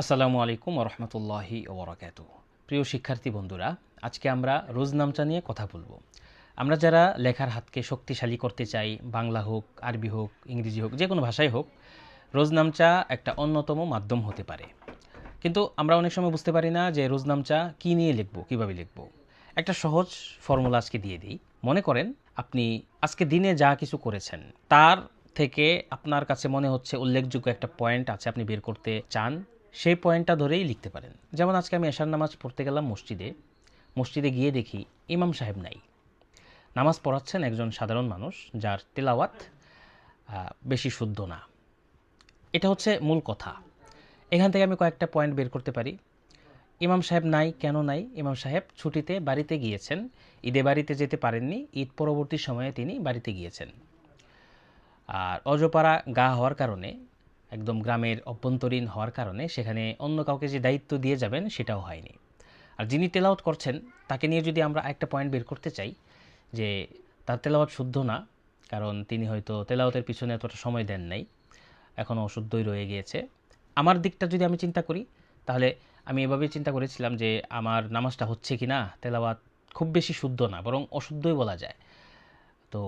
আসসালামু আলাইকুম ওরহমতুল্লাহি ওবরাকাতুহ। প্রিয় শিক্ষার্থী বন্ধুরা, আজকে আমরা রোজনামচা নিয়ে কথা বলবো। আমরা যারা লেখার হাতকে শক্তিশালী করতে চাই, বাংলা হোক, আরবি হোক, ইংরেজি হোক, যে কোনো ভাষাই হোক, রোজনামচা একটা অন্যতম মাধ্যম হতে পারে। কিন্তু আমরা অনেক সময় বুঝতে পারি না যে রোজনামচা কী নিয়ে লিখবো, কীভাবে লিখবো। একটা সহজ ফর্মুলা আজকে দিয়ে দিই। মনে করেন আপনি আজকে দিনে যা কিছু করেছেন তার থেকে আপনার কাছে মনে হচ্ছে উল্লেখযোগ্য একটা পয়েন্ট আছে, আপনি বের করতে চান, সেই পয়েন্টটা ধরেই লিখতে পারেন। যেমন আজকে আমি এশার নামাজ পড়তে গেলাম মসজিদে গিয়ে দেখি ইমাম সাহেব নাই। নামাজ পড়াচ্ছেন একজন সাধারণ মানুষ যার তেলাওয়াত বেশি শুদ্ধ না। এটা হচ্ছে মূল কথা। এখান থেকে আমি কয়েকটা পয়েন্ট বের করতে পারি। ইমাম সাহেব নাই, কেন নাই? ইমাম সাহেব ছুটিতে বাড়িতে গিয়েছেন, ঈদে বাড়িতে যেতে পারেননি, ঈদ পরবর্তী সময়ে তিনি বাড়িতে গিয়েছেন। আর অজপাড়া গা হওয়ার কারণে, একদম গ্রামের অভ্যন্তরীণ হওয়ার কারণে সেখানে অন্য কাউকে যে দায়িত্ব দিয়ে যাবেন সেটাও হয়নি। আর যিনি তেলাওয়াত করছেন তাকে নিয়ে যদি আমরা একটা পয়েন্ট বের করতে চাই যে তার তেলাওয়াত শুদ্ধ না, কারণ তিনি হয়তো তেলাওয়াতের পিছনে এতটা সময় দেন নাই, এখনও অশুদ্ধই রয়ে গিয়েছে। আমার দিকটা যদি আমি চিন্তা করি, তাহলে আমি এভাবেই চিন্তা করেছিলাম যে আমার নামাজটা হচ্ছে কি না, তেলাওয়াত খুব বেশি শুদ্ধ না, বরং অশুদ্ধই বলা যায়। তো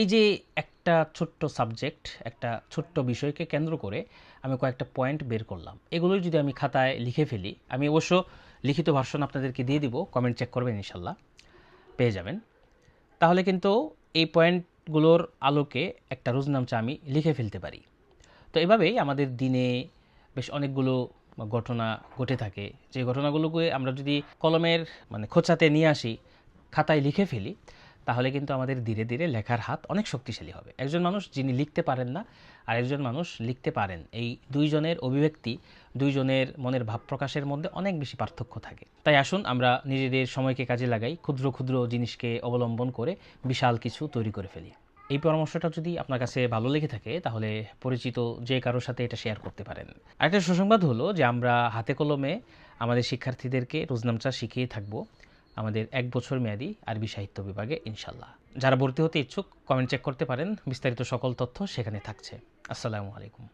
এই যে একটা ছোট্ট সাবজেক্ট, একটা ছোট্ট বিষয়কে কেন্দ্র করে আমি কয়েকটা পয়েন্ট বের করলাম। এগুলোই যদি আমি খাতায় লিখে ফেলি, আমি অবশ্য লিখিত ভার্সন আপনাদেরকে দিয়ে দিব, কমেন্ট চেক করবেন, ইনশাল্লাহ পেয়ে যাবেন। তাহলে কিন্তু এই পয়েন্টগুলোর আলোকে একটা রোজনামচা আমি লিখে ফেলতে পারি। তো এভাবেই আমাদের দিনে বেশ অনেকগুলো ঘটনা ঘটে থাকে, যে ঘটনাগুলোকে আমরা যদি কলমের খোঁচাতে নিয়ে আসি, খাতায় লিখে ফেলি, তাহলে কিন্তু আমাদের ধীরে ধীরে লেখার হাত অনেক শক্তিশালী হবে। একজন মানুষ যিনি লিখতে পারেন না আর একজন মানুষ লিখতে পারেন, এই দুইজনের অভিব্যক্তি, দুইজনের মনের ভাব প্রকাশের মধ্যে অনেক বেশি পার্থক্য থাকে। তাই আসুন আমরা নিজেদের সময়কে কাজে লাগাই, ক্ষুদ্র ক্ষুদ্র জিনিসকে অবলম্বন করে বিশাল কিছু তৈরি করে ফেলি। এই পরামর্শটা যদি আপনার কাছে ভালো লেগে থাকে, তাহলে পরিচিত যে কারোর সাথে এটা শেয়ার করতে পারেন। আরেকটা সুসংবাদ হলো যে আমরা হাতে কলমে আমাদের শিক্ষার্থীদেরকে রোজনামচা শিখিয়ে থাকব আমাদের 1 বছর মেয়াদী আরবি সাহিত্য বিভাগে, ইনশাল্লাহ। যারা ভর্তি হতে ইচ্ছুক কমেন্ট চেক করতে পারেন, বিস্তারিত সকল তথ্য সেখানে থাকছে। আসসালামু আলাইকুম।